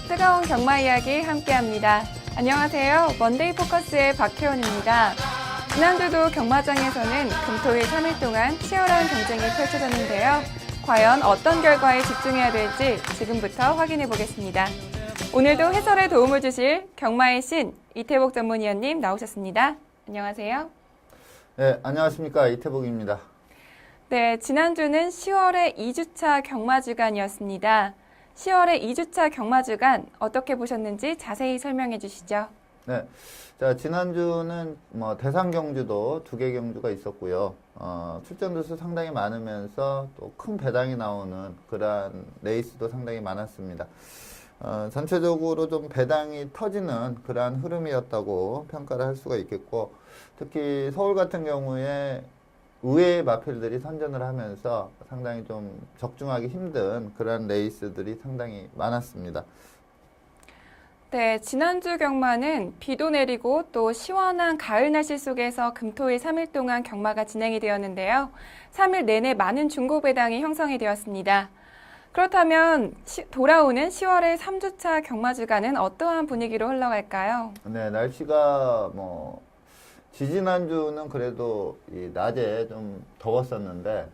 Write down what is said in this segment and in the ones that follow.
뜨거운 경마 이야기 함께합니다. 안녕하세요. 먼데이 포커스의 박혜원입니다. 지난주도 경마장에서는 금토일 3일 동안 치열한 경쟁이 펼쳐졌는데요. 과연 어떤 결과에 집중해야 될지 지금부터 확인해 보겠습니다. 오늘도 해설에 도움을 주실 경마의 신 이태복 전문위원님 나오셨습니다. 안녕하세요. 네, 안녕하십니까. 이태복입니다. 네, 지난주는 10월의 2주차 경마주간이었습니다. 10월의 2주차 경마주간 어떻게 보셨는지 자세히 설명해 주시죠. 네, 자 지난주는 대상 경주도 2개 경주가 있었고요. 출전 두수 상당히 많으면서 또 큰 배당이 나오는 그러한 레이스도 상당히 많았습니다. 전체적으로 좀 배당이 터지는 그러한 흐름이었다고 평가를 할 수가 있겠고, 특히 서울 같은 경우에 의외의 마필들이 선전을 하면서 상당히 좀 적중하기 힘든 그런 레이스들이 상당히 많았습니다. 네, 지난주 경마는 비도 내리고 또 시원한 가을 날씨 속에서 금토일 3일 동안 경마가 진행이 되었는데요. 3일 내내 많은 중고 배당이 형성이 되었습니다. 그렇다면 돌아오는 10월의 3주차 경마주간은 어떠한 분위기로 흘러갈까요? 네, 날씨가 지지난주는 그래도 이 낮에 좀 더웠었는데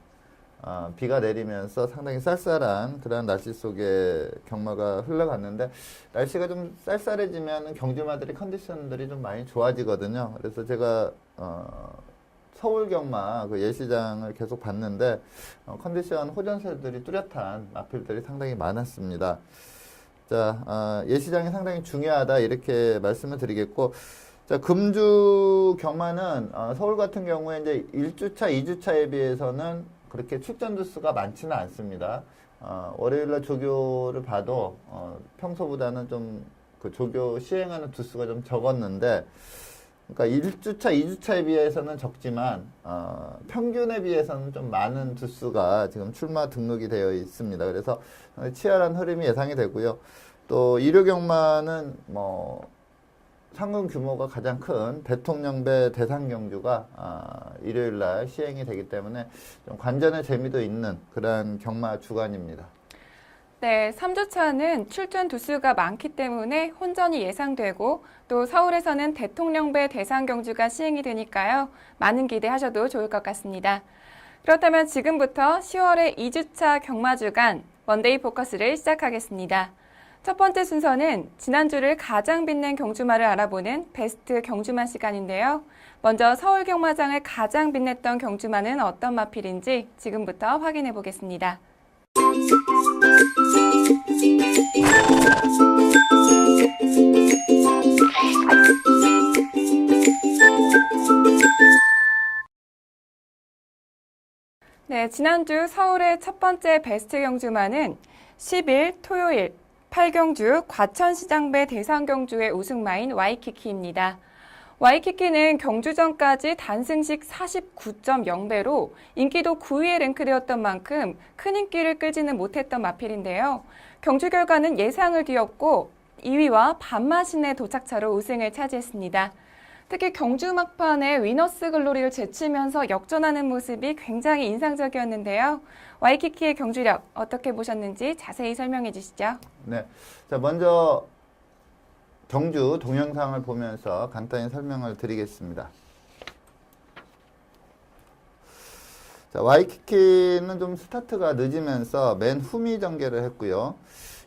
비가 내리면서 상당히 쌀쌀한 그런 날씨 속에 경마가 흘러갔는데, 날씨가 좀 쌀쌀해지면 경주마들의 컨디션들이 좀 많이 좋아지거든요. 그래서 제가 서울 경마 그 예시장을 계속 봤는데 컨디션 호전세들이 뚜렷한 마필들이 상당히 많았습니다. 자, 예시장이 상당히 중요하다 이렇게 말씀을 드리겠고, 자, 금주 경마는 서울 같은 경우에 이제 1주차, 2주차에 비해서는 그렇게 출전 두수가 많지는 않습니다. 월요일날 조교를 봐도 평소보다는 좀 그 조교 시행하는 두수가 좀 적었는데, 그러니까 1주차, 2주차에 비해서는 적지만 평균에 비해서는 좀 많은 두수가 지금 출마 등록이 되어 있습니다. 그래서 치열한 흐름이 예상이 되고요. 또 일요 경마는 상금 규모가 가장 큰 대통령배 대상 경주가 일요일 날 시행이 되기 때문에 좀 관전의 재미도 있는 그런 경마 주간입니다. 네, 3주차는 출전 두수가 많기 때문에 혼전이 예상되고 또 서울에서는 대통령배 대상 경주가 시행이 되니까요. 많은 기대하셔도 좋을 것 같습니다. 그렇다면 지금부터 10월의 2주차 경마주간 먼데이 포커스를 시작하겠습니다. 첫 번째 순서는 지난주를 가장 빛낸 경주마를 알아보는 베스트 경주마 시간인데요. 먼저 서울 경마장을 가장 빛냈던 경주마는 어떤 마필인지 지금부터 확인해 보겠습니다. 네, 지난주 서울의 첫 번째 베스트 경주마는 10일 토요일 8경주 과천시장배 대상경주의 우승마인 와이키키입니다. 와이키키는 경주 전까지 단승식 49.0배로 인기도 9위에 랭크되었던 만큼 큰 인기를 끌지는 못했던 마필인데요. 경주 결과는 예상을 뒤엎고 2위와 반마신의 도착차로 우승을 차지했습니다. 특히 경주 막판에 위너스 글로리를 제치면서 역전하는 모습이 굉장히 인상적이었는데요. 와이키키의 경주력 어떻게 보셨는지 자세히 설명해 주시죠. 네, 자 먼저 경주 동영상을 보면서 간단히 설명을 드리겠습니다. 자, 와이키키는 좀 스타트가 늦으면서 맨 후미 전개를 했고요.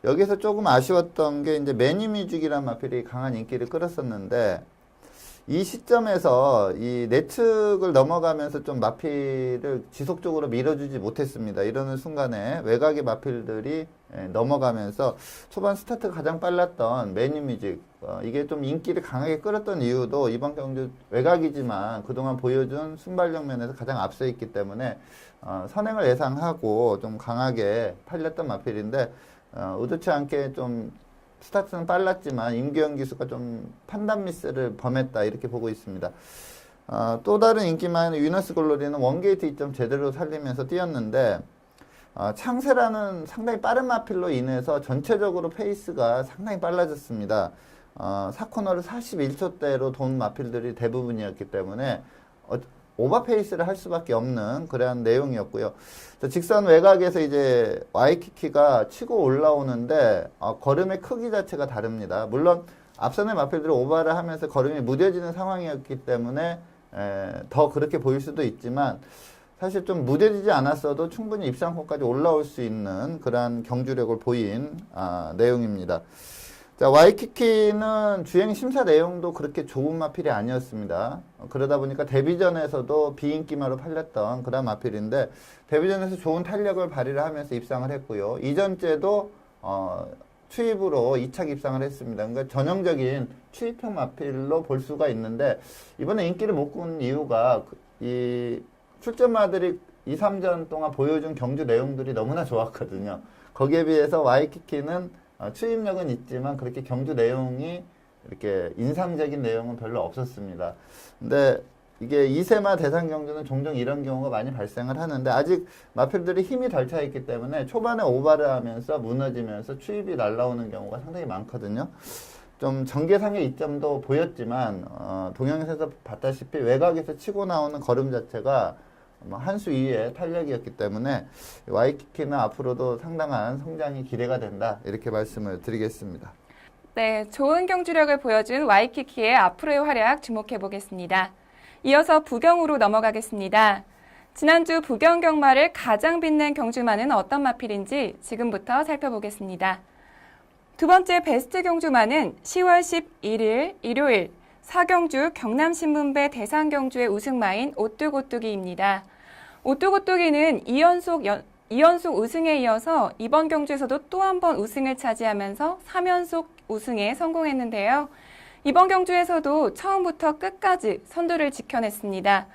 여기서 조금 아쉬웠던 게 이제 매니뮤직이라는 마필이 강한 인기를 끌었었는데, 이 시점에서 이 내측을 넘어가면서 좀 마필을 지속적으로 밀어주지 못했습니다. 이러는 순간에 외곽의 마필들이 넘어가면서 초반 스타트가 가장 빨랐던 매니뮤직, 이게 좀 인기를 강하게 끌었던 이유도 이번 경주 외곽이지만 그동안 보여준 순발력 면에서 가장 앞서 있기 때문에 선행을 예상하고 좀 강하게 팔렸던 마필인데, 의도치 않게 좀 스타트는 빨랐지만 임규현 기수가 좀 판단 미스를 범했다 이렇게 보고 있습니다. 또 다른 인기마인 위너스 글로리는 원게이트 2점 제대로 살리면서 뛰었는데, 창세라는 상당히 빠른 마필로 인해서 전체적으로 페이스가 상당히 빨라졌습니다. 4코너를 41초대로 돈 마필들이 대부분이었기 때문에 오버페이스를 할 수밖에 없는 그런 내용이었고요. 직선 외곽에서 이제 와이키키가 치고 올라오는데 걸음의 크기 자체가 다릅니다. 물론 앞선의 마필들이 오버를 하면서 걸음이 무뎌지는 상황이었기 때문에 더 그렇게 보일 수도 있지만 사실 좀 무뎌지지 않았어도 충분히 입상권까지 올라올 수 있는 그러한 경주력을 보인 내용입니다. 자, 와이키키는 주행 심사 내용도 그렇게 좋은 마필이 아니었습니다. 그러다 보니까 데뷔전에서도 비인기마로 팔렸던 그런 마필인데 데뷔전에서 좋은 탄력을 발휘를 하면서 입상을 했고요. 이전째도 추입으로 2착 입상을 했습니다. 그러니까 전형적인 추입형 마필로 볼 수가 있는데 이번에 인기를 못 끈 이유가 이 출전마들이 2, 3전 동안 보여준 경주 내용들이 너무나 좋았거든요. 거기에 비해서 와이키키는 추입력은 있지만 그렇게 경주 내용이 이렇게 인상적인 내용은 별로 없었습니다. 근데 이게 2세마 대상 경주는 종종 이런 경우가 많이 발생을 하는데 아직 마필들이 힘이 덜 차 있기 때문에 초반에 오바를 하면서 무너지면서 추입이 날라오는 경우가 상당히 많거든요. 좀 전개상의 이점도 보였지만 동영상에서 봤다시피 외곽에서 치고 나오는 걸음 자체가 한 수 이의 탄력이었기 때문에 와이키키는 앞으로도 상당한 성장이 기대가 된다 이렇게 말씀을 드리겠습니다. 네, 좋은 경주력을 보여준 와이키키의 앞으로의 활약 주목해 보겠습니다. 이어서 부경으로 넘어가겠습니다. 지난주 부경 경마를 가장 빛낸 경주마는 어떤 마필인지 지금부터 살펴보겠습니다. 두 번째 베스트 경주마는 10월 11일 일요일 4경주 경남신문배 대상경주의 우승마인 오뚜고뚜기입니다. 오뚜고뚜기는 2연속 우승에 이어서 이번 경주에서도 또 한 번 우승을 차지하면서 3연속 우승에 성공했는데요. 이번 경주에서도 처음부터 끝까지 선두를 지켜냈습니다.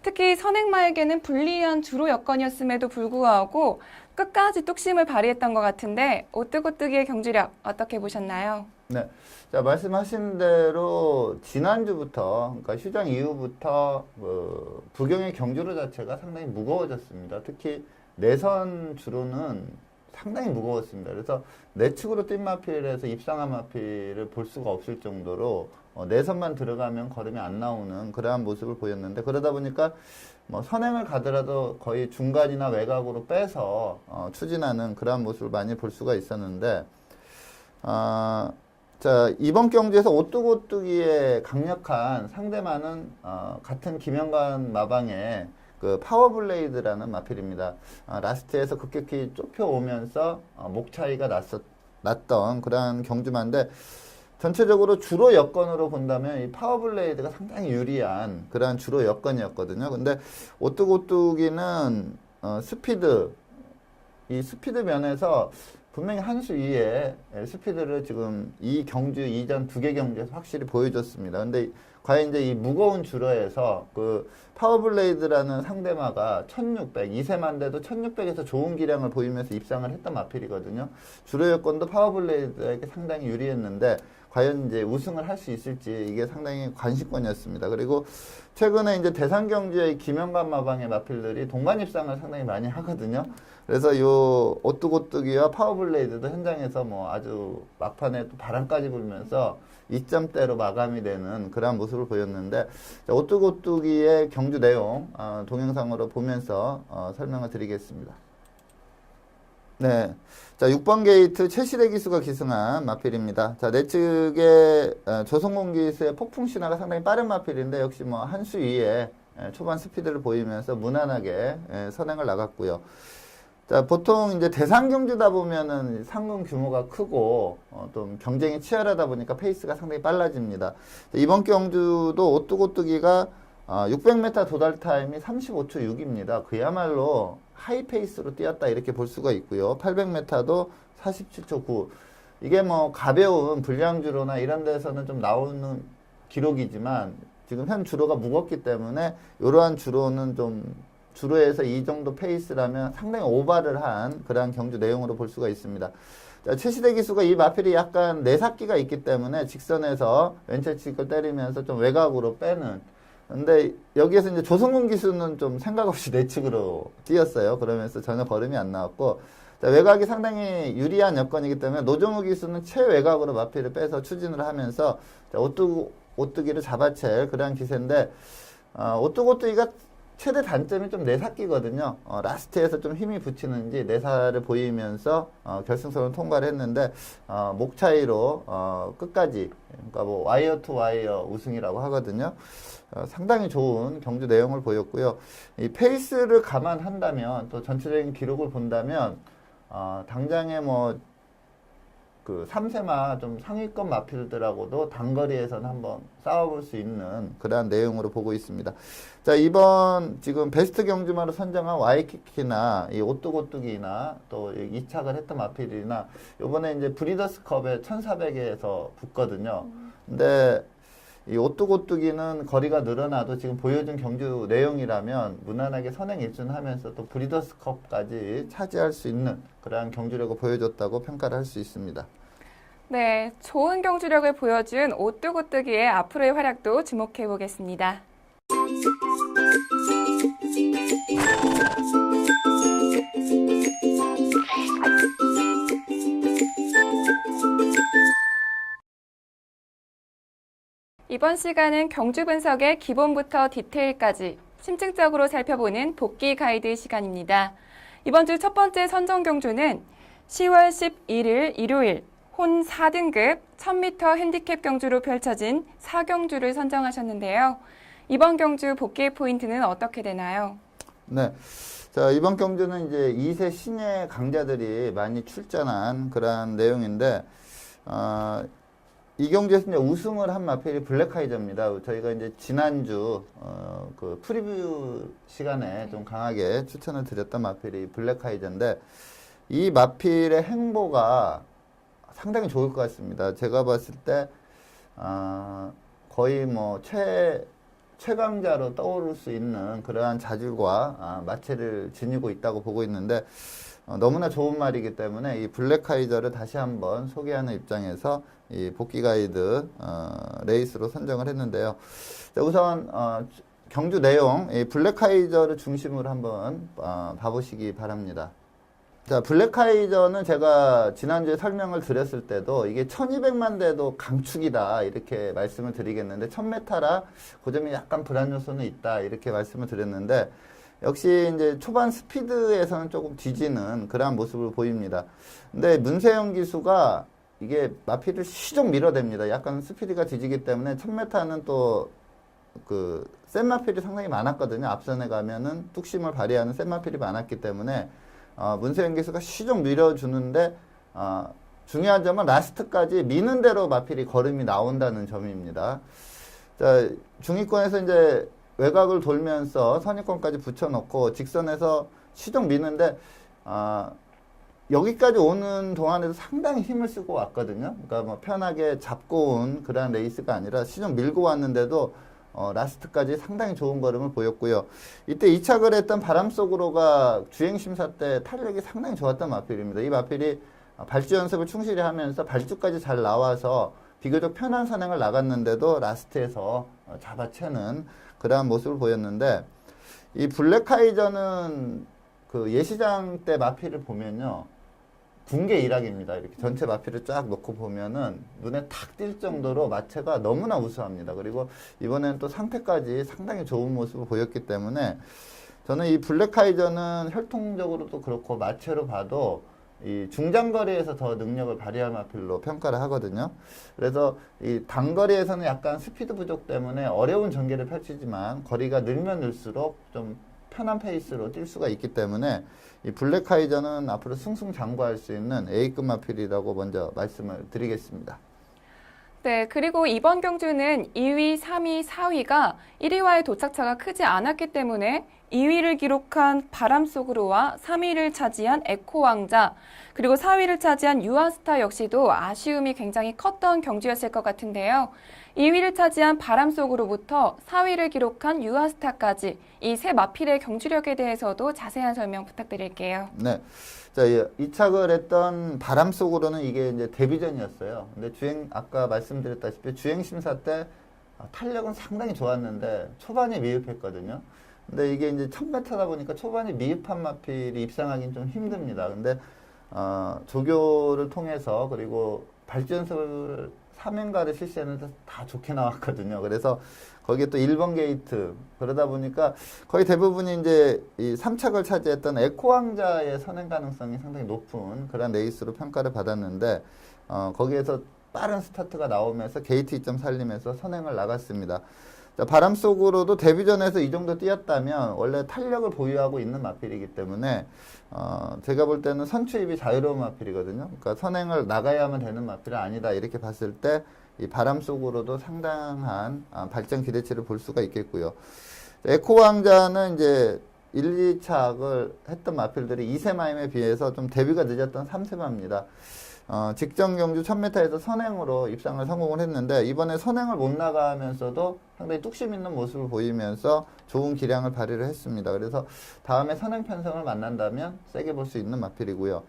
특히 선행마에게는 불리한 주로 여건이었음에도 불구하고 끝까지 뚝심을 발휘했던 것 같은데 오뚜고뚜기의 경주력 어떻게 보셨나요? 네, 자 말씀하신 대로 지난주부터 그러니까 휴장 이후부터 부경의 경주로 자체가 상당히 무거워졌습니다. 특히 내선 주로는 상당히 무거웠습니다. 그래서 내측으로 뛴 마필에서 입상한 마필을 볼 수가 없을 정도로 내선만 들어가면 걸음이 안 나오는 그러한 모습을 보였는데 그러다 보니까 뭐 선행을 가더라도 거의 중간이나 외곽으로 빼서 추진하는 그러한 모습을 많이 볼 수가 있었는데 자 이번 경주에서 오뚜고뚜기의 강력한 상대마는 같은 김영관 마방의 그 파워블레이드라는 마필입니다. 라스트에서 급격히 좁혀오면서 목 차이가 났던 그러한 경주마인데 전체적으로 주로 여건으로 본다면 이 파워블레이드가 상당히 유리한 그러한 주로 여건이었거든요. 근데 오뚜고뚜기는 이 스피드 면에서 분명히 한 수 이의 스피드를 지금 이 경주 이전 두 개 경주에서 확실히 보여줬습니다. 근데 과연 이제 이 무거운 주로에서 그 파워블레이드라는 상대마가 1600, 2세만대도 1600에서 좋은 기량을 보이면서 입상을 했던 마필이거든요. 주로 여건도 파워블레이드에게 상당히 유리했는데 과연 이제 우승을 할 수 있을지 이게 상당히 관심권이었습니다. 그리고 최근에 이제 대상 경주의 김영관 마방의 마필들이 동반 입상을 상당히 많이 하거든요. 그래서 요 오뚜고뚜기와 파워블레이드도 현장에서 뭐 아주 막판에 또 바람까지 불면서 2점대로 마감이 되는 그러한 모습을 보였는데 오뚜고뚜기의 경주 내용 동영상으로 보면서 설명을 드리겠습니다. 네, 자 6번 게이트 최시대 기수가 기승한 마필입니다. 자 내측의 조성공 기수의 폭풍 신화가 상당히 빠른 마필인데 역시 뭐 한 수 위에 초반 스피드를 보이면서 무난하게 선행을 나갔고요. 자, 보통 이제 대상 경주다 보면은 상금 규모가 크고 좀 경쟁이 치열하다 보니까 페이스가 상당히 빨라집니다. 이번 경주도 오뚜고뚜기가 600m 도달 타임이 35초 6입니다. 그야말로 하이 페이스로 뛰었다 이렇게 볼 수가 있고요. 800m도 47초 9. 이게 뭐 가벼운 불량주로나 이런 데서는 좀 나오는 기록이지만 지금 현 주로가 무겁기 때문에 이러한 주로는 좀 주로에서 이 정도 페이스라면 상당히 오버를 한 그러한 경주 내용으로 볼 수가 있습니다. 자, 최시대 기수가 이 마필이 약간 내삭기가 있기 때문에 직선에서 왼체측을 때리면서 좀 외곽으로 빼는. 근데 여기에서 이제 조성군 기수는 좀 생각 없이 내측으로 뛰었어요. 그러면서 전혀 걸음이 안 나왔고, 자, 외곽이 상당히 유리한 여건이기 때문에 노정우 기수는 최외곽으로 마필을 빼서 추진을 하면서 자, 오뚜기를 잡아챌 그러한 기세인데 오뚜고뚜기가 최대 단점이 좀 내삭기거든요. 라스트에서 좀 힘이 붙이는지 내사를 보이면서 결승선을 통과를 했는데 목 차이로 끝까지, 그러니까 뭐 와이어 투 와이어 우승이라고 하거든요. 상당히 좋은 경주 내용을 보였고요. 이 페이스를 감안한다면, 또 전체적인 기록을 본다면 당장에 뭐 그 3세마 좀 상위권 마필들하고도 단거리에서는 한번 싸워볼 수 있는 그러한 내용으로 보고 있습니다. 자, 이번 지금 베스트 경주마로 선정한 와이키키나 이 오뚜고뚜기나 또 이착을 했던 마필이나 요번에 이제 브리더스컵에 1400에서 붙거든요. 근데 이 오뚜고뚜기는 거리가 늘어나도 지금 보여준 경주 내용이라면 무난하게 선행 일준하면서 또 브리더스컵까지 차지할 수 있는 그러한 경주력을 보여줬다고 평가를 할 수 있습니다. 네, 좋은 경주력을 보여준 오뚜고뚜기의 앞으로의 활약도 주목해 보겠습니다. 이번 시간은 경주 분석의 기본부터 디테일까지 심층적으로 살펴보는 복귀 가이드 시간입니다. 이번 주 첫 번째 선정 경주는 10월 11일 일요일 혼 4등급 1000m 핸디캡 경주로 펼쳐진 4경주를 선정하셨는데요. 이번 경주 복귀의 포인트는 어떻게 되나요? 네. 자, 이번 경주는 이제 2세 신예 강자들이 많이 출전한 그러한 내용인데, 이 경주에서 이제 우승을 한 마필이 블랙하이저입니다. 저희가 이제 지난주, 그 프리뷰 시간에 좀 강하게 추천을 드렸던 마필이 블랙하이저인데, 이 마필의 행보가 상당히 좋을 것 같습니다. 제가 봤을 때, 거의 뭐 최강자로 떠오를 수 있는 그러한 자질과 마체를 지니고 있다고 보고 있는데, 너무나 좋은 말이기 때문에 이 블랙하이저를 다시 한번 소개하는 입장에서 이 복귀 가이드 레이스로 선정을 했는데요. 자, 우선 경주 내용, 이 블랙하이저를 중심으로 한번 봐보시기 바랍니다. 자, 블랙하이저는 제가 지난주에 설명을 드렸을 때도 이게 1200만 대도 강축이다 이렇게 말씀을 드리겠는데, 1000m라 그 점이 약간 불안 요소는 있다 이렇게 말씀을 드렸는데, 역시 이제 초반 스피드에서는 조금 뒤지는 그러한 모습을 보입니다. 근데 문세영 기수가 이게 마필을 시종 밀어댑니다. 약간 스피드가 뒤지기 때문에 1000m는 또 그 센 마필이 상당히 많았거든요. 앞선에 가면은 뚝심을 발휘하는 센 마필이 많았기 때문에 문세영 기수가 시종 밀어주는데, 중요한 점은 라스트까지 미는 대로 마필이 걸음이 나온다는 점입니다. 자, 중위권에서 이제 외곽을 돌면서 선입권까지 붙여놓고 직선에서 시종 미는데, 여기까지 오는 동안에도 상당히 힘을 쓰고 왔거든요. 그러니까 뭐 편하게 잡고 온 그런 레이스가 아니라 시종 밀고 왔는데도 라스트까지 상당히 좋은 걸음을 보였고요. 이때 이착을 했던 바람 속으로가 주행심사 때 탄력이 상당히 좋았던 마필입니다. 이 마필이 발주 연습을 충실히 하면서 발주까지 잘 나와서 비교적 편한 선행을 나갔는데도 라스트에서 잡아채는 그러한 모습을 보였는데, 이 블랙하이저는 그 예시장 때 마필을 보면요, 붕괴 일학입니다. 이렇게 전체 마필을 쫙 놓고 보면은 눈에 탁 띌 정도로 마체가 너무나 우수합니다. 그리고 이번에는 또 상태까지 상당히 좋은 모습을 보였기 때문에, 저는 이 블랙하이저는 혈통적으로도 그렇고 마체로 봐도 이 중장거리에서 더 능력을 발휘할 마필로 평가를 하거든요. 그래서 이 단거리에서는 약간 스피드 부족 때문에 어려운 전개를 펼치지만 거리가 늘면 늘수록 좀 편한 페이스로 뛸 수가 있기 때문에 이 블랙하이저는 앞으로 승승장구할 수 있는 A급 마필이라고 먼저 말씀을 드리겠습니다. 네, 그리고 이번 경주는 2위, 3위, 4위가 1위와의 도착차가 크지 않았기 때문에 2위를 기록한 바람 속으로와 3위를 차지한 에코왕자, 그리고 4위를 차지한 유아스타 역시도 아쉬움이 굉장히 컸던 경주였을 것 같은데요. 2위를 차지한 바람 속으로부터 4위를 기록한 유아스타까지 이 세 마필의 경주력에 대해서도 자세한 설명 부탁드릴게요. 네. 자, 이착을 했던 바람 속으로는 이게 이제 데뷔전이었어요. 근데 아까 말씀드렸다시피 주행 심사 때 탄력은 상당히 좋았는데 초반에 미흡했거든요. 근데 이게 이제 1000m다 보니까 초반에 미흡한 마필이 입상하기는 좀 힘듭니다. 근데 조교를 통해서 그리고 발주 연습을 3행가를 실시했는데 다 좋게 나왔거든요. 그래서 거기에 또 1번 게이트 그러다 보니까 거의 대부분이 이제 이 3착을 차지했던 에코왕자의 선행 가능성이 상당히 높은 그런 레이스로 평가를 받았는데 거기에서 빠른 스타트가 나오면서 게이트 2점 살리면서 선행을 나갔습니다. 자, 바람 속으로도 데뷔전에서 이 정도 뛰었다면 원래 탄력을 보유하고 있는 마필이기 때문에 제가 볼 때는 선추입이 자유로운 마필이거든요. 그러니까 선행을 나가야만 되는 마필은 아니다 이렇게 봤을 때 이 바람 속으로도 상당한 발전 기대치를 볼 수가 있겠고요. 에코왕자는 이제 1, 2착을 했던 마필들이 2세마임에 비해서 좀 데뷔가 늦었던 3세마입니다. 직전 경주 1000m에서 선행으로 입상을 성공을 했는데 이번에 선행을 못 나가면서도 상당히 뚝심 있는 모습을 보이면서 좋은 기량을 발휘를 했습니다. 그래서 다음에 선행 편성을 만난다면 세게 볼 수 있는 마필이고요.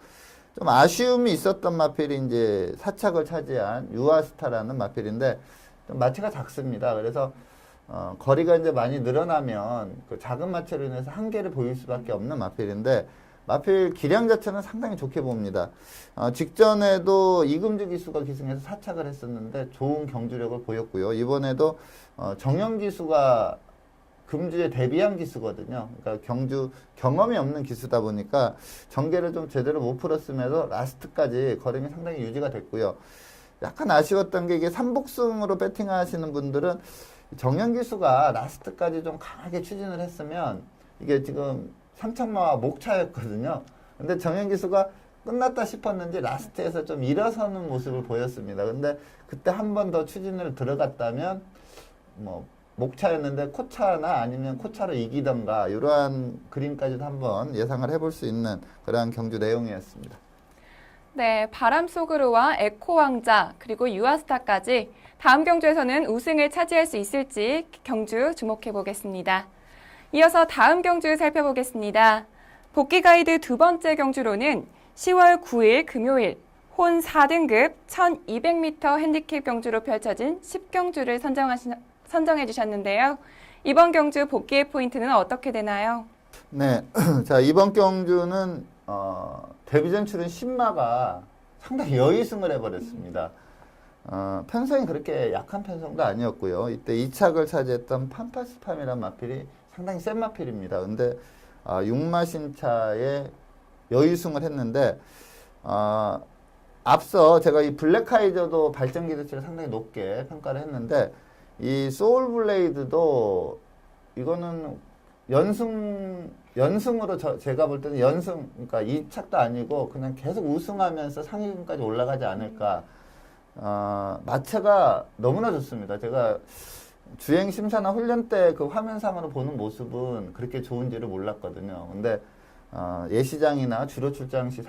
좀 아쉬움이 있었던 마필이 이제 4착을 차지한 유아스타라는 마필인데 좀 마체가 작습니다. 그래서 거리가 이제 많이 늘어나면 그 작은 마체로 인해서 한계를 보일 수밖에 없는 마필인데 마필 기량 자체는 상당히 좋게 봅니다. 직전에도 이금주 기수가 기승해서 4착을 했었는데 좋은 경주력을 보였고요. 이번에도 정영 기수가 금주에 데뷔한 기수거든요. 그러니까 경주 경험이 없는 기수다 보니까 전개를 좀 제대로 못 풀었음에도 라스트까지 걸음이 상당히 유지가 됐고요. 약간 아쉬웠던 게 이게 3복승으로 배팅하시는 분들은 정영 기수가 라스트까지 좀 강하게 추진을 했으면 이게 지금 삼척마와 목차였거든요. 근데 정현 기수가 끝났다 싶었는지 라스트에서 좀 일어서는 모습을 보였습니다. 근데 그때 한 번 더 추진을 들어갔다면 뭐 목차였는데 코차나 아니면 코차로 이기던가 이러한 그림까지도 한번 예상을 해볼 수 있는 그러한 경주 내용이었습니다. 네, 바람 속으로와 에코왕자 그리고 유아스타까지 다음 경주에서는 우승을 차지할 수 있을지 경주 주목해 보겠습니다. 이어서 다음 경주 살펴보겠습니다. 복귀 가이드 두 번째 경주로는 10월 9일 금요일 혼 4등급 1200m 핸디캡 경주로 펼쳐진 10경주를 선정해 주셨는데요. 이번 경주 복귀의 포인트는 어떻게 되나요? 네, 자 이번 경주는 데뷔전 출은 신마가 상당히 여의승을 해버렸습니다. 편성이 그렇게 약한 편성도 아니었고요. 이때 2착을 차지했던 팜파스팜이라는 마필이 상당히 센 마필입니다. 근데 6마신차에 여의승을 했는데 앞서 제가 이 블랙하이저도 발전 기대치를 상당히 높게 평가를 했는데 이 소울블레이드도 이거는 연승으로 제가 볼 때는 연승 그러니까 2착도 아니고 그냥 계속 우승하면서 상위권까지 올라가지 않을까. 마체가 너무나 좋습니다. 제가 주행 심사나 훈련 때 그 화면상으로 보는 모습은 그렇게 좋은지를 몰랐거든요. 근데 예시장이나 주로 출장 시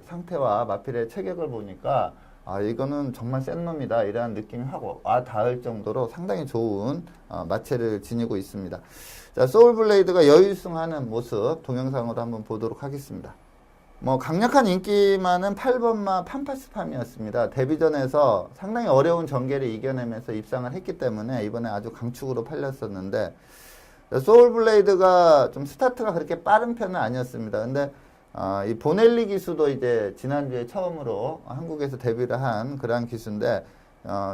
상태와 마필의 체격을 보니까 이거는 정말 센 놈이다 이러한 느낌이 하고 닿을 정도로 상당히 좋은 마체를 지니고 있습니다. 자, 소울블레이드가 여유승하는 모습 동영상으로 한번 보도록 하겠습니다. 강력한 인기만은 8번마 팜파스팜이었습니다. 데뷔전에서 상당히 어려운 전개를 이겨내면서 입상을 했기 때문에 이번에 아주 강축으로 팔렸었는데 소울블레이드가 좀 스타트가 그렇게 빠른 편은 아니었습니다. 근데 이 보넬리 기수도 이제 지난주에 처음으로 한국에서 데뷔를 한 그러한 기수인데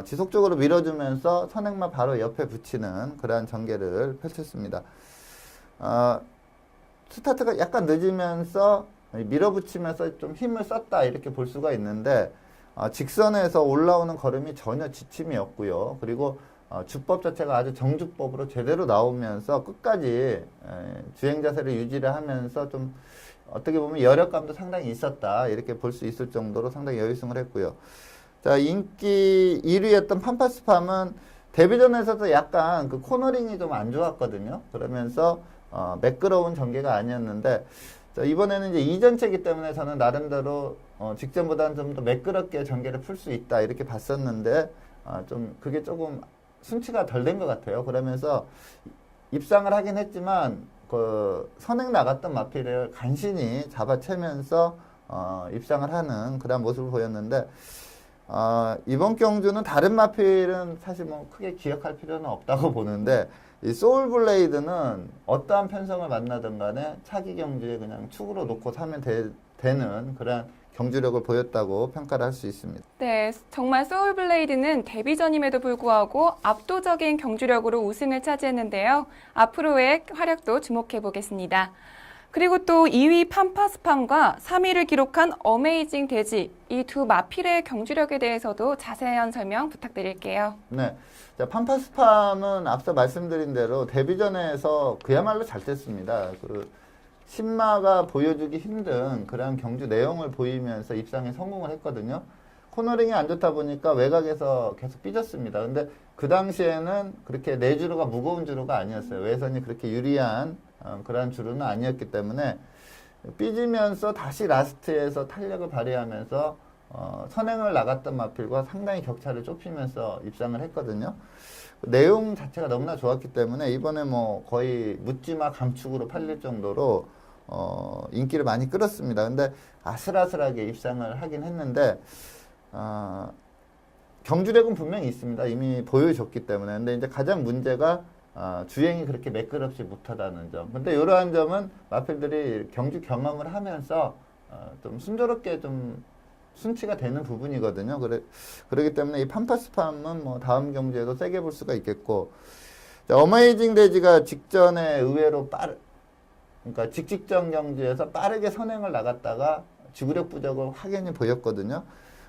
지속적으로 밀어주면서 선행마 바로 옆에 붙이는 그러한 전개를 펼쳤습니다. 스타트가 약간 늦으면서 밀어붙이면서 좀 힘을 썼다 이렇게 볼 수가 있는데 직선에서 올라오는 걸음이 전혀 지침이 없고요. 그리고 주법 자체가 아주 정주법으로 제대로 나오면서 끝까지 주행 자세를 유지를 하면서 좀 어떻게 보면 여력감도 상당히 있었다 이렇게 볼 수 있을 정도로 상당히 여유승을 했고요. 자, 인기 1위였던 팜파스팜은 데뷔전에서도 약간 그 코너링이 좀 안 좋았거든요. 그러면서 매끄러운 전개가 아니었는데 자, 이번에는 이제 이전체이기 때문에 저는 나름대로 직전보다는 좀 더 매끄럽게 전개를 풀 수 있다 이렇게 봤었는데 좀 그게 조금 순치가 덜 된 것 같아요. 그러면서 입상을 하긴 했지만 그 선행 나갔던 마필을 간신히 잡아채면서 입상을 하는 그런 모습을 보였는데 이번 경주는 다른 마필은 사실 뭐 크게 기억할 필요는 없다고 보는데 이 소울블레이드는 어떠한 편성을 만나든 간에 차기 경주에 그냥 축으로 놓고 사면 되는 그런 경주력을 보였다고 평가를 할 수 있습니다. 네, 정말 소울블레이드는 데뷔전임에도 불구하고 압도적인 경주력으로 우승을 차지했는데요. 앞으로의 활약도 주목해 보겠습니다. 그리고 또 2위 팜파스팜과 3위를 기록한 어메이징 돼지, 이 두 마필의 경주력에 대해서도 자세한 설명 부탁드릴게요. 네. 자, 팜파스팜은 앞서 말씀드린 대로 데뷔전에서 그야말로 잘 됐습니다. 그 신마가 보여주기 힘든 그런 경주 내용을 보이면서 입상에 성공을 했거든요. 코너링이 안 좋다 보니까 외곽에서 계속 삐졌습니다. 근데 그 당시에는 그렇게 내주로가 무거운 주로가 아니었어요. 외선이 그렇게 유리한 그런 주로는 아니었기 때문에 삐지면서 다시 라스트에서 탄력을 발휘하면서 선행을 나갔던 마필과 상당히 격차를 좁히면서 입상을 했거든요. 내용 자체가 너무나 좋았기 때문에 이번에 뭐 거의 묻지마 감축으로 팔릴 정도로 인기를 많이 끌었습니다. 근데 아슬아슬하게 입상을 하긴 했는데 경주력은 분명히 있습니다. 이미 보여줬기 때문에. 근데 이제 가장 문제가 주행이 그렇게 매끄럽지 못하다는 점. 근데 이러한 점은 마필들이 경주 경험을 하면서 좀 순조롭게 좀 순치가 되는 부분이거든요. 그렇기 때문에 이 팜파스팜은 뭐 다음 경주에도 세게 볼 수가 있겠고, 자, 어메이징 돼지가 직전에 의외로 그러니까 직직전 경주에서 빠르게 선행을 나갔다가 지구력 부족을 확연히 보였거든요.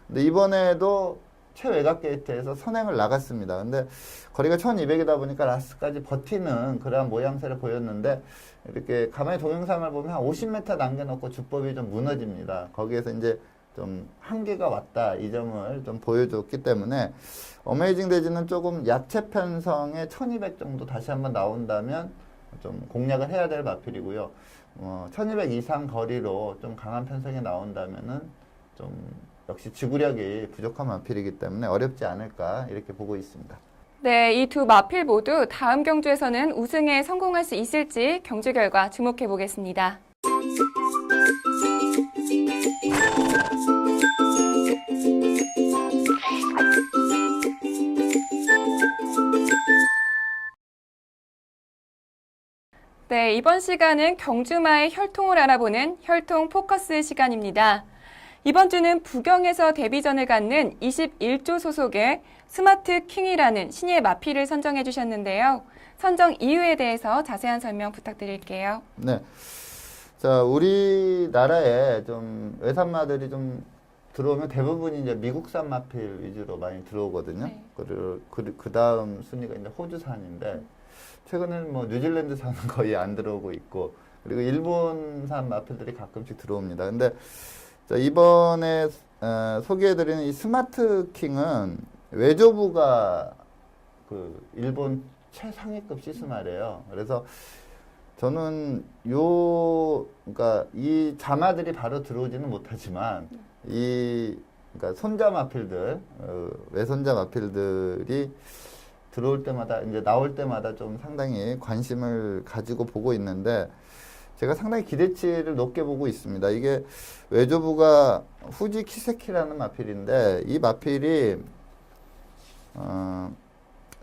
근데 이번에도 최외곽 게이트에서 선행을 나갔습니다. 근데 거리가 1200이다 보니까 라스트까지 버티는 그러한 모양새를 보였는데, 이렇게 가만히 동영상을 보면 한 50m 남겨놓고 주법이 좀 무너집니다. 거기에서 이제 좀 한계가 왔다, 이 점을 좀 보여줬기 때문에 어메이징 돼지는 조금 야채 편성에 1200 정도 다시 한번 나온다면 좀 공략을 해야 될 마필이고요. 1200 이상 거리로 좀 강한 편성이 나온다면은 좀 역시 지구력이 부족한 마필이기 때문에 어렵지 않을까 이렇게 보고 있습니다. 네, 이 두 마필 모두 다음 경주에서는 우승에 성공할 수 있을지 경주 결과 주목해 보겠습니다. 네, 이번 시간은 경주마의 혈통을 알아보는 혈통 포커스 시간입니다. 이번 주는 부경에서 데뷔전을 갖는 21조 소속의 스마트 킹이라는 신예 마필을 선정해 주셨는데요. 선정 이유에 대해서 자세한 설명 부탁드릴게요. 네. 자, 우리나라에 좀 외산마들이 좀 들어오면 대부분이 이제 미국산 마필 위주로 많이 들어오거든요. 네. 그리고 그 다음 순위가 이제 호주산인데, 최근에는 뭐 뉴질랜드산은 거의 안 들어오고 있고, 그리고 일본산 마필들이 가끔씩 들어옵니다. 근데 자, 이번에 소개해드리는 이 스마트 킹은 외조부가 그 일본 최상위급 시스말이에요. 그래서 저는 그러니까 이 자마들이 바로 들어오지는 못하지만 그러니까 손자 마필들, 외손자 마필들이 들어올 때마다, 이제 나올 때마다 좀 상당히 관심을 가지고 보고 있는데, 제가 상당히 기대치를 높게 보고 있습니다. 이게 외조부가 후지 키세키라는 마필인데, 이 마필이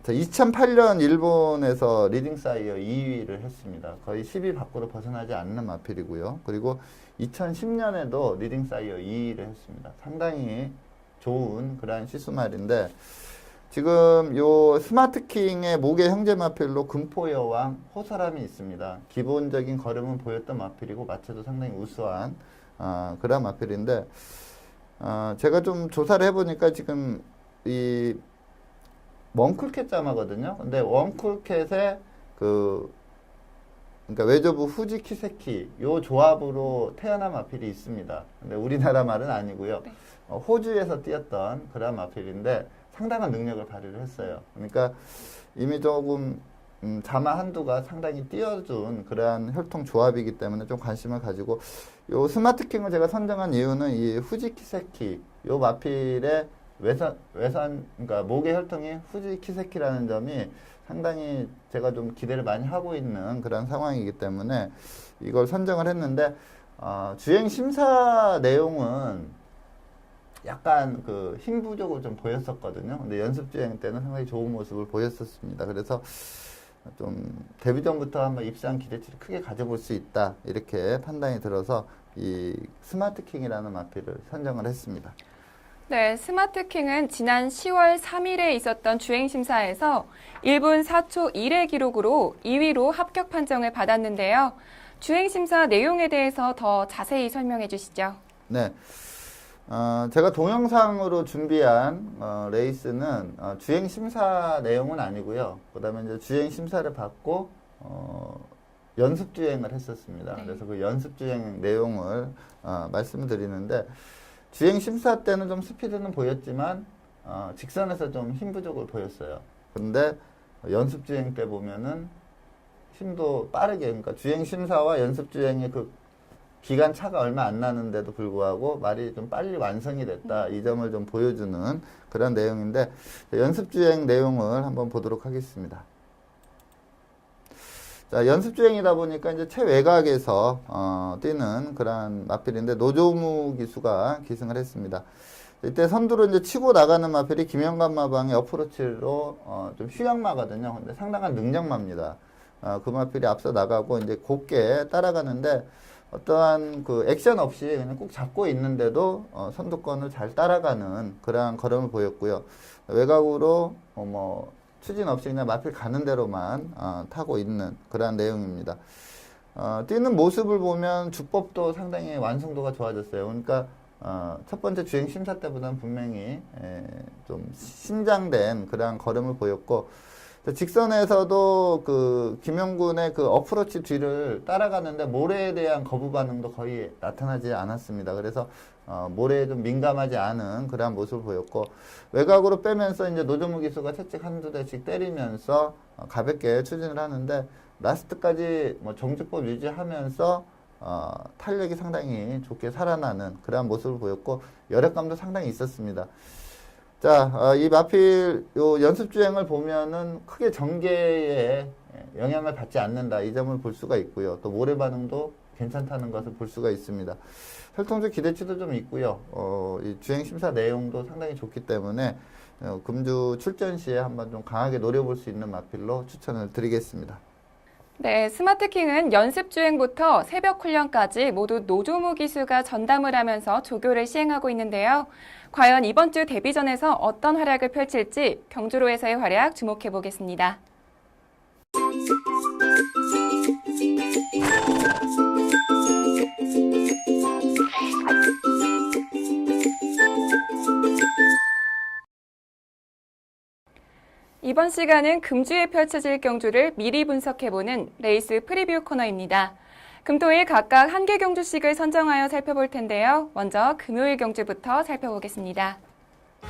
2008년 일본에서 리딩 사이어 2위를 했습니다. 거의 10위 밖으로 벗어나지 않는 마필이고요. 그리고 2010년에도 리딩 사이어 2위를 했습니다. 상당히 좋은 그러한 시스말인데, 지금 요 스마트킹의 목의 형제 마필로 금포여왕 호사람이 있습니다. 기본적인 걸음은 보였던 마필이고 마체도 상당히 우수한 그런 마필인데, 제가 좀 조사를 해보니까 지금 이 원쿨캣 자마거든요. 근데 원쿨캣의 그러니까 외조부 후지 키세키 요 조합으로 태어난 마필이 있습니다. 근데 우리나라 말은 아니고요. 네. 호주에서 뛰었던 그런 마필인데 상당한 능력을 발휘를 했어요. 그러니까 이미 조금 자마 한두가 상당히 띄워준 그러한 혈통 조합이기 때문에 좀 관심을 가지고, 요 스마트킹을 제가 선정한 이유는 이 후지 키세키 요 마필의 그러니까 목의 혈통이 후지 키세키라는 점이 상당히 제가 좀 기대를 많이 하고 있는 그런 상황이기 때문에 이걸 선정을 했는데, 주행 심사 내용은 약간 그 힘 부족을 좀 보였었거든요. 근데 연습 주행 때는 상당히 좋은 모습을 보였었습니다. 그래서 좀 데뷔전부터 한번 입상 기대치를 크게 가져볼 수 있다, 이렇게 판단이 들어서 이 스마트킹이라는 마필을 선정을 했습니다. 네, 스마트킹은 지난 10월 3일에 있었던 주행심사에서 1분 4초 1의 기록으로 2위로 합격 판정을 받았는데요. 주행심사 내용에 대해서 더 자세히 설명해 주시죠. 네. 제가 동영상으로 준비한 레이스는 주행 심사 내용은 아니고요. 그다음에 이제 주행 심사를 받고 연습 주행을 했었습니다. 네. 그래서 그 연습 주행 내용을 말씀을 드리는데 주행 심사 때는 좀 스피드는 보였지만 직선에서 좀 힘 부족을 보였어요. 근데 연습 주행 때 보면은 힘도 빠르게, 그러니까 주행 심사와 연습 주행의 그 기간 차가 얼마 안 나는데도 불구하고 말이 좀 빨리 완성이 됐다. 이 점을 좀 보여주는 그런 내용인데 연습 주행 내용을 한번 보도록 하겠습니다. 자, 연습 주행이다 보니까 이제 최외곽에서 뛰는 그런 마필인데 노조무 기수가 기승을 했습니다. 이때 선두로 이제 치고 나가는 마필이 김영관 마방의 어프로치로 좀 휴양마거든요. 근데 상당한 능력마입니다. 그 마필이 앞서 나가고 이제 곱게 따라가는데 어떠한 그 액션 없이 그냥 꼭 잡고 있는데도 선두권을 잘 따라가는 그러한 걸음을 보였고요. 외곽으로 뭐 추진 없이 그냥 마필 가는 대로만 타고 있는 그러한 내용입니다. 뛰는 모습을 보면 주법도 상당히 완성도가 좋아졌어요. 그러니까 첫 번째 주행 심사 때보다는 분명히 좀 신장된 그러한 걸음을 보였고 직선에서도 그 김영군의 그 어프로치 뒤를 따라가는데 모래에 대한 거부 반응도 거의 나타나지 않았습니다. 그래서 모래에 좀 민감하지 않은 그러한 모습을 보였고 외곽으로 빼면서 이제 노조무 기수가 채찍 한두 대씩 때리면서 가볍게 추진을 하는데 라스트까지 뭐 정주법 유지하면서 탄력이 상당히 좋게 살아나는 그러한 모습을 보였고 열압감도 상당히 있었습니다. 자, 이 마필 요 연습 주행을 보면은 크게 전개에 영향을 받지 않는다. 이 점을 볼 수가 있고요. 또 모래 반응도 괜찮다는 것을 볼 수가 있습니다. 혈통적 기대치도 좀 있고요. 이 주행 심사 내용도 상당히 좋기 때문에 금주 출전 시에 한번 좀 강하게 노려볼 수 있는 마필로 추천을 드리겠습니다. 네, 스마트킹은 연습 주행부터 새벽 훈련까지 모두 노조무 기수가 전담을 하면서 조교를 시행하고 있는데요. 과연 이번 주 데뷔전에서 어떤 활약을 펼칠지 경주로에서의 활약 주목해 보겠습니다. 이번 시간은 금주에 펼쳐질 경주를 미리 분석해보는 레이스 프리뷰 코너입니다. 금토일 각각 한 개 경주씩을 선정하여 살펴볼 텐데요. 먼저 금요일 경주부터 살펴보겠습니다.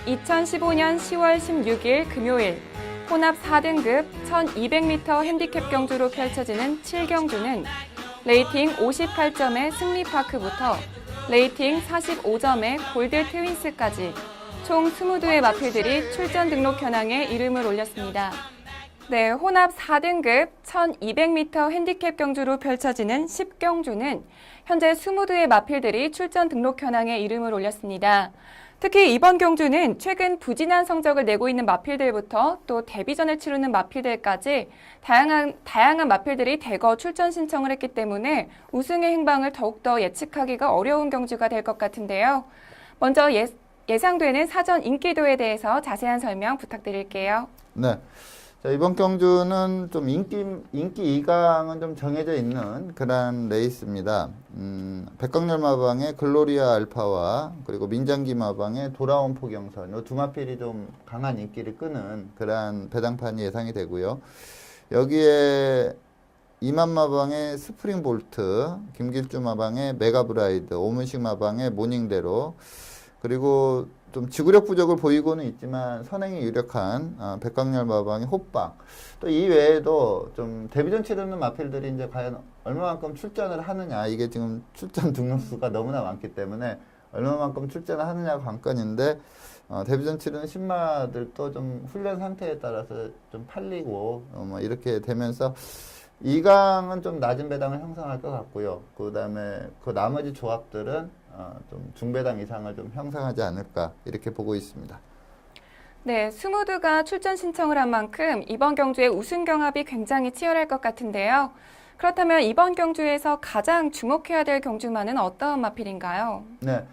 2015년 10월 16일 금요일 혼합 4등급 1200m 핸디캡 경주로 펼쳐지는 7경주는 레이팅 58점의 승리파크부터 레이팅 45점의 골드 트윈스까지 총 22의 마필들이 출전 등록 현황에 이름을 올렸습니다. 네, 혼합 4등급 1200m 핸디캡 경주로 펼쳐지는 10경주는 현재 22의 마필들이 출전 등록 현황에 이름을 올렸습니다. 특히 이번 경주는 최근 부진한 성적을 내고 있는 마필들부터 또 데뷔전을 치르는 마필들까지 다양한 마필들이 대거 출전 신청을 했기 때문에 우승의 행방을 더욱더 예측하기가 어려운 경주가 될 것 같은데요. 먼저 예상되는 사전 인기도에 대해서 자세한 설명 부탁드릴게요. 네. 자, 이번 경주는 좀 인기 2강은 좀 정해져 있는 그런 레이스입니다. 백광열 마방의 글로리아 알파와 그리고 민장기 마방의 돌아온 포경선, 이 두 마필이 좀 강한 인기를 끄는 그런 배당판이 예상이 되고요. 여기에 이만 마방의 스프링 볼트, 김길주 마방의 메가브라이드, 오문식 마방의 모닝대로, 그리고 좀 지구력 부족을 보이고는 있지만 선행이 유력한 백광열 마방의 호빵. 또 이 외에도 좀 데뷔전 치르는 마필들이 이제 과연 얼마만큼 출전을 하느냐. 이게 지금 출전 등록수가 너무나 많기 때문에 얼마만큼 출전을 하느냐가 관건인데 데뷔전 치르는 신마들도 좀 훈련 상태에 따라서 좀 팔리고 뭐 이렇게 되면서 2강은 좀 낮은 배당을 형성할 것 같고요. 그 다음에 그 나머지 조합들은 좀 중배당 이상을 좀 형성하지 않을까 이렇게 보고 있습니다. 네, 22가 출전 신청을 한 만큼 이번 경주의 우승 경합이 굉장히 치열할 것 같은데요. 그렇다면 이번 경주에서 가장 주목해야 될 경주마는 어떤 마필인가요? 네.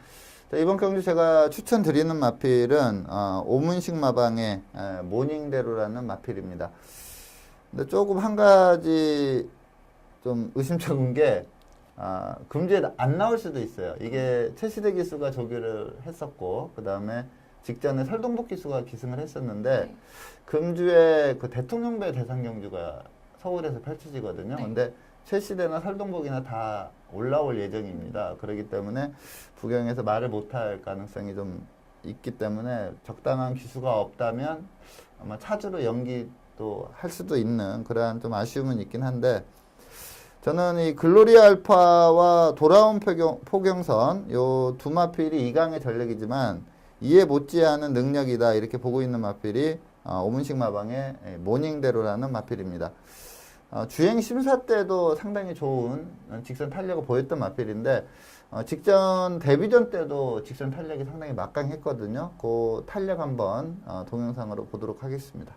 자, 이번 경주 제가 추천드리는 마필은 오문식 마방의 모닝대로라는 마필입니다. 근데 조금 한 가지 좀 의심쩍은 게 금주에 안 나올 수도 있어요. 이게 최시대 기수가 조교를 했었고 그 다음에 직전에 설동복 기수가 기승을 했었는데 네. 금주에 그 대통령배 대상 경주가 서울에서 펼쳐지거든요. 네. 근데 최시대나 설동복이나 다 올라올 예정입니다. 그렇기 때문에 부경에서 말을 못할 가능성이 좀 있기 때문에 적당한 기수가 없다면 아마 차주로 연기도 할 수도 있는 그러한 좀 아쉬움은 있긴 한데 저는 이 글로리 알파와 돌아온 포경선 요 두 마필이 2강의 전력이지만 이에 못지않은 능력이다 이렇게 보고 있는 마필이 오문식 마방의 모닝대로라는 마필입니다. 주행 심사 때도 상당히 좋은 직선 탄력을 보였던 마필인데 직전 데뷔전 때도 직선 탄력이 상당히 막강했거든요. 그 탄력 한번 동영상으로 보도록 하겠습니다.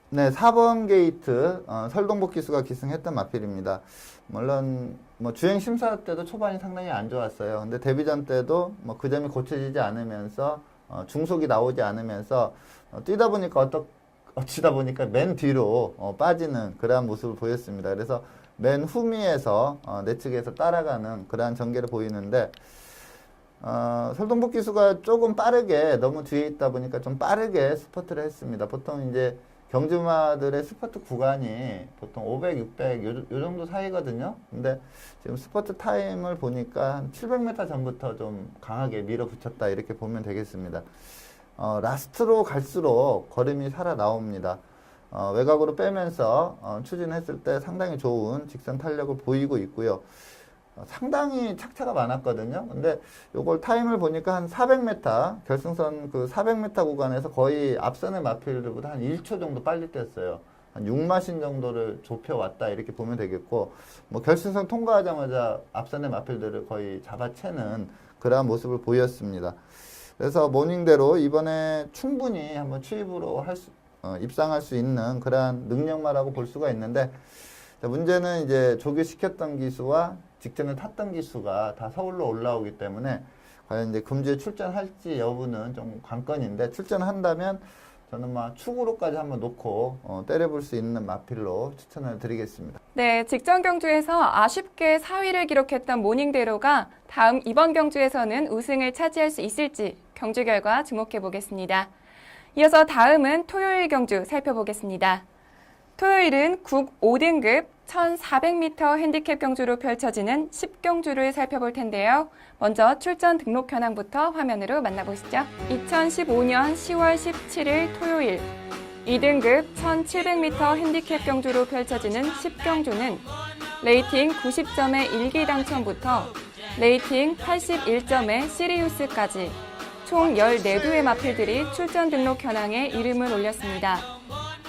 네, 4번 게이트 설동복 기수가 기승했던 마필입니다. 물론 뭐 주행 심사 때도 초반이 상당히 안 좋았어요. 근데 데뷔전 때도 뭐 그 점이 고쳐지지 않으면서 중속이 나오지 않으면서 뛰다 보니까 어찌다 보니까 맨 뒤로 빠지는 그러한 모습을 보였습니다. 그래서 맨 후미에서 내측에서 따라가는 그러한 전개를 보이는데 설동복 기수가 조금 빠르게 너무 뒤에 있다 보니까 좀 빠르게 스퍼트를 했습니다. 보통 이제 경주마들의 스퍼트 구간이 보통 500, 600 요 정도 사이거든요. 근데 지금 스퍼트 타임을 보니까 한 700m 전부터 좀 강하게 밀어붙였다 이렇게 보면 되겠습니다. 라스트로 갈수록 걸음이 살아나옵니다. 외곽으로 빼면서 추진했을 때 상당히 좋은 직선 탄력을 보이고 있고요. 상당히 착차가 많았거든요. 근데 요걸 타임을 보니까 한 400m, 결승선 그 400m 구간에서 거의 앞선의 마필들보다 한 1초 정도 빨리 뗐어요. 한 6마신 정도를 좁혀왔다 이렇게 보면 되겠고, 뭐 결승선 통과하자마자 앞선의 마필들을 거의 잡아채는 그러한 모습을 보였습니다. 그래서 모닝대로 이번에 충분히 한번 추입으로 입상할 수 있는 그러한 능력마라고 볼 수가 있는데, 문제는 이제 조교시켰던 기수와 직전에 탔던 기수가 다 서울로 올라오기 때문에 과연 이제 금주에 출전할지 여부는 좀 관건인데 출전한다면 저는 막 축으로까지 한번 놓고 때려볼 수 있는 마필로 추천을 드리겠습니다. 네, 직전 경주에서 아쉽게 4위를 기록했던 모닝대로가 다음 이번 경주에서는 우승을 차지할 수 있을지 경주 결과 주목해 보겠습니다. 이어서 다음은 토요일 경주 살펴보겠습니다. 토요일은 국 5등급 1400m 핸디캡 경주로 펼쳐지는 10경주를 살펴볼 텐데요. 먼저 출전 등록 현황부터 화면으로 만나보시죠. 2015년 10월 17일 토요일 2등급 1700m 핸디캡 경주로 펼쳐지는 10경주는 레이팅 90점의 일기 당첨부터 레이팅 81점의 시리우스까지 총 14두의 마필들이 출전 등록 현황에 이름을 올렸습니다.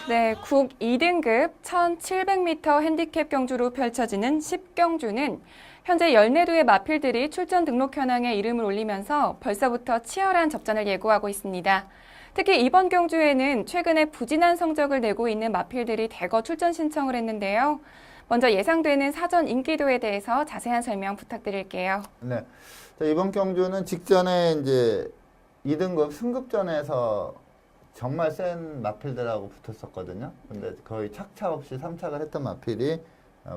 네, 국 2등급 1700m 핸디캡 경주로 펼쳐지는 10경주는 현재 14두의 마필들이 출전 등록 현황에 이름을 올리면서 벌써부터 치열한 접전을 예고하고 있습니다. 특히 이번 경주에는 최근에 부진한 성적을 내고 있는 마필들이 대거 출전 신청을 했는데요. 먼저 예상되는 사전 인기도에 대해서 자세한 설명 부탁드릴게요. 네. 자, 이번 경주는 직전에 이제 2등급 승급전에서 정말 센 마필들하고 붙었었거든요. 근데 거의 착차 없이 3착을 했던 마필이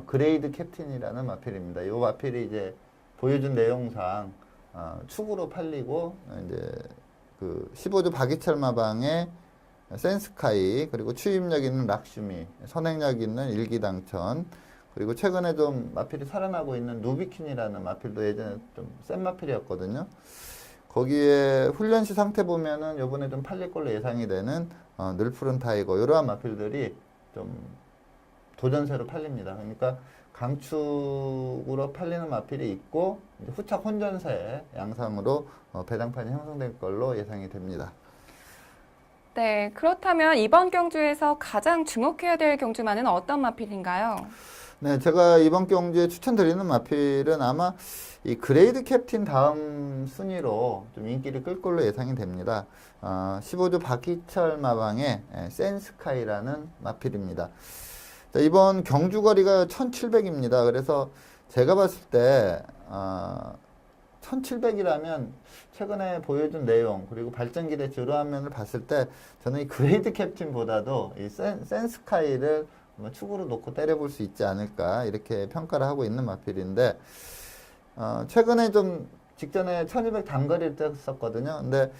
그레이드 캡틴이라는 마필입니다. 이 마필이 이제 보여준 내용상 축으로 팔리고 이제 그 15주 박이철 마방의 센스카이 그리고 추임력 있는 락슈미, 선행력 있는 일기당천 그리고 최근에 좀 마필이 살아나고 있는 누비킨이라는 마필도 예전에 좀 센 마필이었거든요. 거기에 훈련시 상태 보면은 요번에 좀 팔릴 걸로 예상이 되는 늘푸른 타이거 이러한 마필들이 좀 도전세로 팔립니다. 그러니까 강축으로 팔리는 마필이 있고 이제 후착 혼전세 양상으로 배당판이 형성될 걸로 예상이 됩니다. 네, 그렇다면 이번 경주에서 가장 주목해야 될 경주마는 어떤 마필인가요? 네, 제가 이번 경주에 추천드리는 마필은 아마 이 그레이드 캡틴 다음 순위로 좀 인기를 끌 걸로 예상이 됩니다. 15조 박희철 마방의 센스카이라는 마필입니다. 자, 이번 경주 거리가 1700입니다. 그래서 제가 봤을 때 1700이라면 최근에 보여준 내용 그리고 발전 기대 이러한 면을 봤을 때 저는 이 그레이드 캡틴보다도 이 센스카이를 축으로 놓고 때려볼 수 있지 않을까 이렇게 평가를 하고 있는 마필인데 최근에 좀 직전에 1200 단거리를 떴었거든요. 근데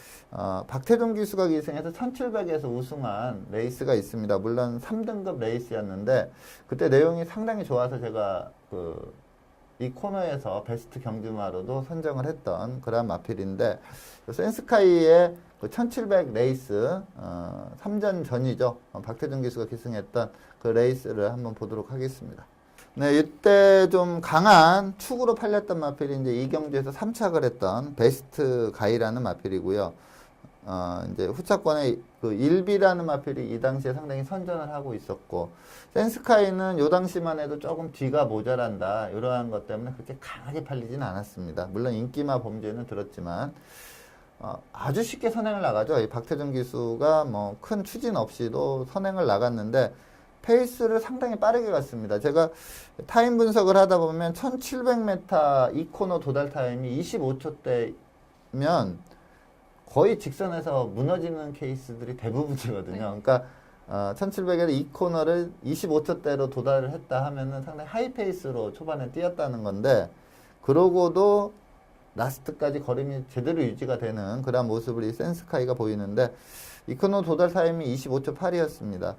박태종 기수가 기승해서 1700에서 우승한 레이스가 있습니다. 물론 3등급 레이스였는데 그때 내용이 상당히 좋아서 제가 이 코너에서 베스트 경주마로도 선정을 했던 그런 마필인데 센스카이의 그 1700 레이스 3전 전이죠. 박태종 기수가 기승했던 그 레이스를 한번 보도록 하겠습니다. 네, 이때 좀 강한 축으로 팔렸던 마필이 이제 이 경주에서 3착을 했던 베스트 가이라는 마필이고요. 이제 후차권에 그 일비라는 마필이 이 당시에 상당히 선전을 하고 있었고, 센스카이는 요 당시만 해도 조금 뒤가 모자란다, 이러한 것 때문에 그렇게 강하게 팔리진 않았습니다. 물론 인기마 범죄는 들었지만, 아주 쉽게 선행을 나가죠. 이 박태정 기수가 뭐 큰 추진 없이도 선행을 나갔는데, 페이스를 상당히 빠르게 갔습니다. 제가 타임 분석을 하다 보면 1700m 이 코너 도달 타임이 25초대면 거의 직선에서 무너지는 케이스들이 대부분이거든요. 그러니까 1700에서 이 코너를 25초대로 도달을 했다 하면은 상당히 하이 페이스로 초반에 뛰었다는 건데, 그러고도 라스트까지 걸음이 제대로 유지가 되는 그런 모습을 이 센스카이가 보이는데, 이 코너 도달 타임이 25초 8이었습니다.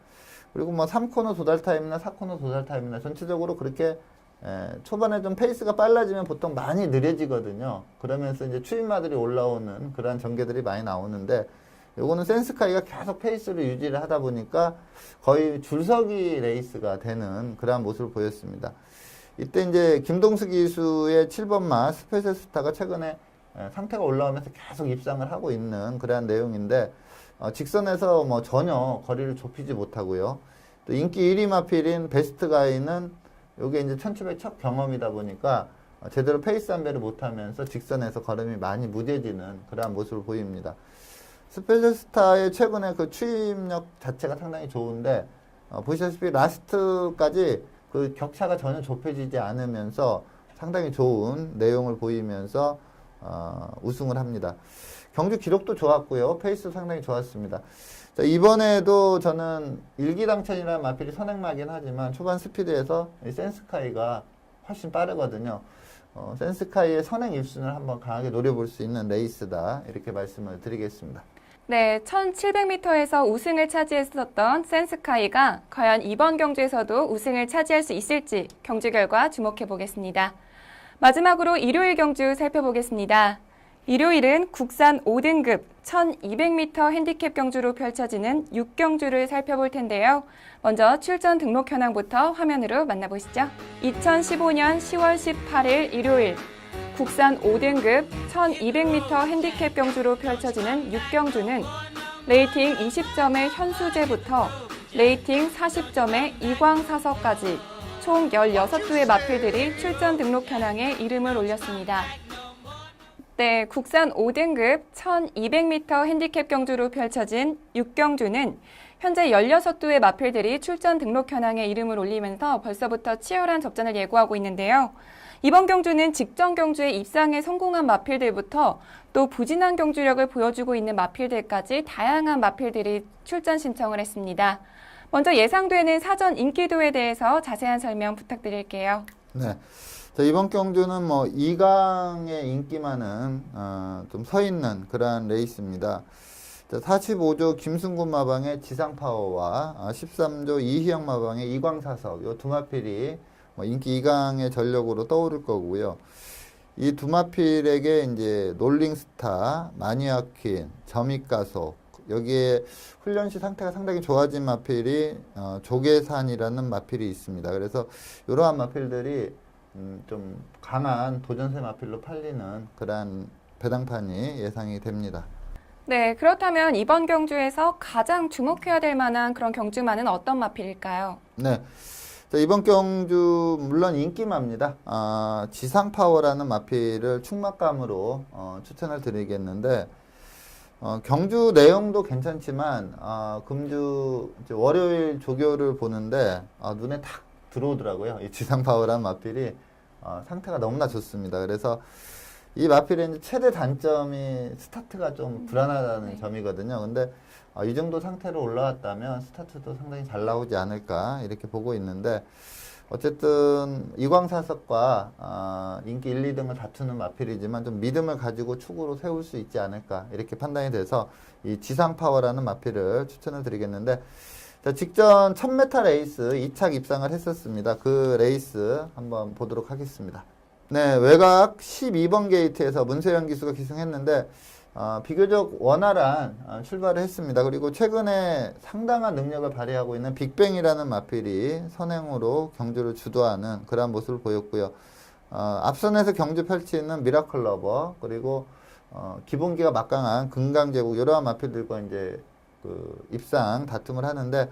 그리고 뭐 3코너 도달 타임이나 4코너 도달 타임이나 전체적으로 그렇게 초반에 좀 페이스가 빨라지면 보통 많이 느려지거든요. 그러면서 이제 추임마들이 올라오는 그러한 전개들이 많이 나오는데, 요거는 센스카이가 계속 페이스를 유지를 하다 보니까 거의 줄서기 레이스가 되는 그러한 모습을 보였습니다. 이때 이제 김동수 기수의 7번마 스페셜 스타가 최근에 상태가 올라오면서 계속 입상을 하고 있는 그러한 내용인데, 직선에서 뭐 전혀 거리를 좁히지 못하고요. 또 인기 1위 마필인 베스트 가이는 요게 이제 1700 첫 경험이다 보니까 제대로 페이스 안배를 못하면서 직선에서 걸음이 많이 무뎌지는 그러한 모습을 보입니다. 스페셜 스타의 최근에 그 추임력 자체가 상당히 좋은데, 보시다시피 라스트까지 그 격차가 전혀 좁혀지지 않으면서 상당히 좋은 내용을 보이면서 우승을 합니다. 경주 기록도 좋았고요. 페이스도 상당히 좋았습니다. 자, 이번에도 저는 일기당천이라는 마필이 선행마긴 하지만 초반 스피드에서 이 센스카이가 훨씬 빠르거든요. 센스카이의 선행 1순을 한번 강하게 노려볼 수 있는 레이스다, 이렇게 말씀을 드리겠습니다. 네, 1700m에서 우승을 차지했었던 센스카이가 과연 이번 경주에서도 우승을 차지할 수 있을지 경주 결과 주목해 보겠습니다. 마지막으로 일요일 경주 살펴보겠습니다. 일요일은 국산 5등급 1200m 핸디캡 경주로 펼쳐지는 6경주를 살펴볼 텐데요. 먼저 출전 등록 현황부터 화면으로 만나보시죠. 2015년 10월 18일 일요일 국산 5등급 1200m 핸디캡 경주로 펼쳐지는 6경주는 레이팅 20점의 현수제부터 레이팅 40점의 이광사서까지 총 16두의 마필들이 출전 등록 현황에 이름을 올렸습니다. 네, 국산 5등급 1200m 핸디캡 경주로 펼쳐진 6경주는 현재 16두의 마필들이 출전 등록 현황에 이름을 올리면서 벌써부터 치열한 접전을 예고하고 있는데요. 이번 경주는 직전 경주에 입상에 성공한 마필들부터 또 부진한 경주력을 보여주고 있는 마필들까지 다양한 마필들이 출전 신청을 했습니다. 먼저 예상되는 사전 인기도에 대해서 자세한 설명 부탁드릴게요. 네. 자, 이번 경주는 뭐 2강의 인기만은 좀 서 있는 그러한 레이스입니다. 자, 45조 김승군 마방의 지상파워와 13조 이희영 마방의 이광사석, 요 두 마필이 뭐 인기 2강의 전력으로 떠오를 거고요. 이 두 마필에게 이제 놀링스타, 마니아퀸, 점입가속, 여기에 훈련 시 상태가 상당히 좋아진 마필이 조계산이라는 마필이 있습니다. 그래서 이러한 마필들이 좀 강한 도전세 마필로 팔리는 그러한 배당판이 예상이 됩니다. 네, 그렇다면 이번 경주에서 가장 주목해야 될 만한 그런 경주마는 어떤 마필일까요? 네. 자, 이번 경주 물론 인기마입니다. 지상파워라는 마필을 충막감으로 추천을 드리겠는데 경주 내용도 괜찮지만 금주 이제 월요일 조교를 보는데 눈에 탁 들어오더라고요. 이 지상파워라는 마필이 상태가 너무나 좋습니다. 그래서 이 마필의 이제 최대 단점이 스타트가 좀 불안하다는 점이거든요. 근데 이 정도 상태로 올라왔다면 스타트도 상당히 잘 나오지 않을까 이렇게 보고 있는데 어쨌든 이광사석과 인기 1, 2등을 다투는 마필이지만 좀 믿음을 가지고 축으로 세울 수 있지 않을까 이렇게 판단이 돼서 이 지상파워라는 마필을 추천을 드리겠는데 자, 직전 1000m 레이스 2착 입상을 했었습니다. 그 레이스 한번 보도록 하겠습니다. 네, 외곽 12번 게이트에서 문세영 기수가 기승했는데 비교적 원활한 출발을 했습니다. 그리고 최근에 상당한 능력을 발휘하고 있는 빅뱅이라는 마필이 선행으로 경주를 주도하는 그런 모습을 보였고요. 앞선에서 경주 펼치는 미라클 러버 그리고 기본기가 막강한 금강제국 이러한 마필들과 이제 그 입상 다툼을 하는데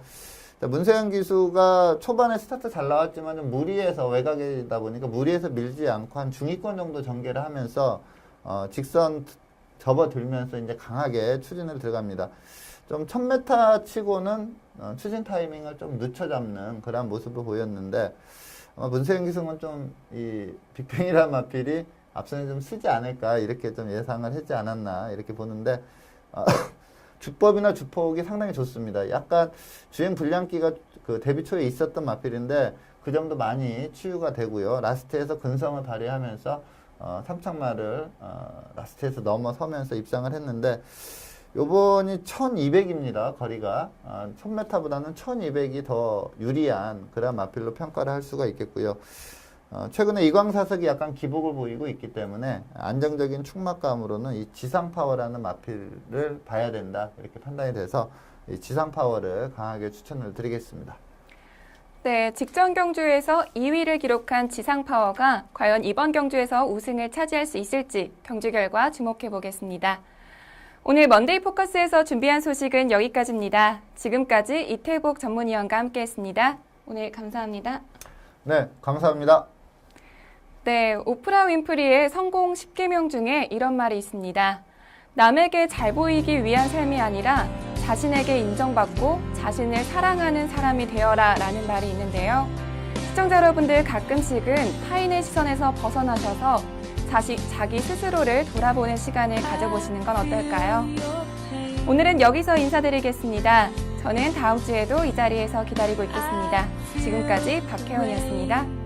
문세영 기수가 초반에 스타트 잘 나왔지만 좀 무리해서 외곽이다 보니까 무리해서 밀지 않고 한 중위권 정도 전개를 하면서 직선 접어들면서 이제 강하게 추진을 들어갑니다. 좀 1000m 치고는 추진 타이밍을 좀 늦춰잡는 그런 모습을 보였는데 문세영 기수는 좀 이 빅뱅이라는 마필이 앞선에 좀 쓰지 않을까 이렇게 좀 예상을 하지 않았나 이렇게 보는데 주법이나 주폭이 상당히 좋습니다. 약간 주행 불량기가 그 데뷔 초에 있었던 마필인데 그 점도 많이 치유가 되고요. 라스트에서 근성을 발휘하면서 3착마를 라스트에서 넘어서면서 입상을 했는데 요번이 1200입니다. 거리가 1000m보다는 1200이 더 유리한 그런 마필로 평가를 할 수가 있겠고요. 최근에 이광사석이 약간 기복을 보이고 있기 때문에 안정적인 충막감으로는 이 지상파워라는 마필을 봐야 된다 이렇게 판단이 돼서 이 지상파워를 강하게 추천을 드리겠습니다. 네, 직전 경주에서 2위를 기록한 지상파워가 과연 이번 경주에서 우승을 차지할 수 있을지 경주 결과 주목해 보겠습니다. 오늘 먼데이 포커스에서 준비한 소식은 여기까지입니다. 지금까지 이태복 전문위원과 함께했습니다. 오늘 감사합니다. 네, 감사합니다. 네, 오프라 윈프리의 성공 10계명 중에 이런 말이 있습니다. 남에게 잘 보이기 위한 삶이 아니라 자신에게 인정받고 자신을 사랑하는 사람이 되어라 라는 말이 있는데요. 시청자 여러분들 가끔씩은 타인의 시선에서 벗어나셔서 자기 스스로를 돌아보는 시간을 가져보시는 건 어떨까요? 오늘은 여기서 인사드리겠습니다. 저는 다음 주에도 이 자리에서 기다리고 있겠습니다. 지금까지 박혜원이었습니다.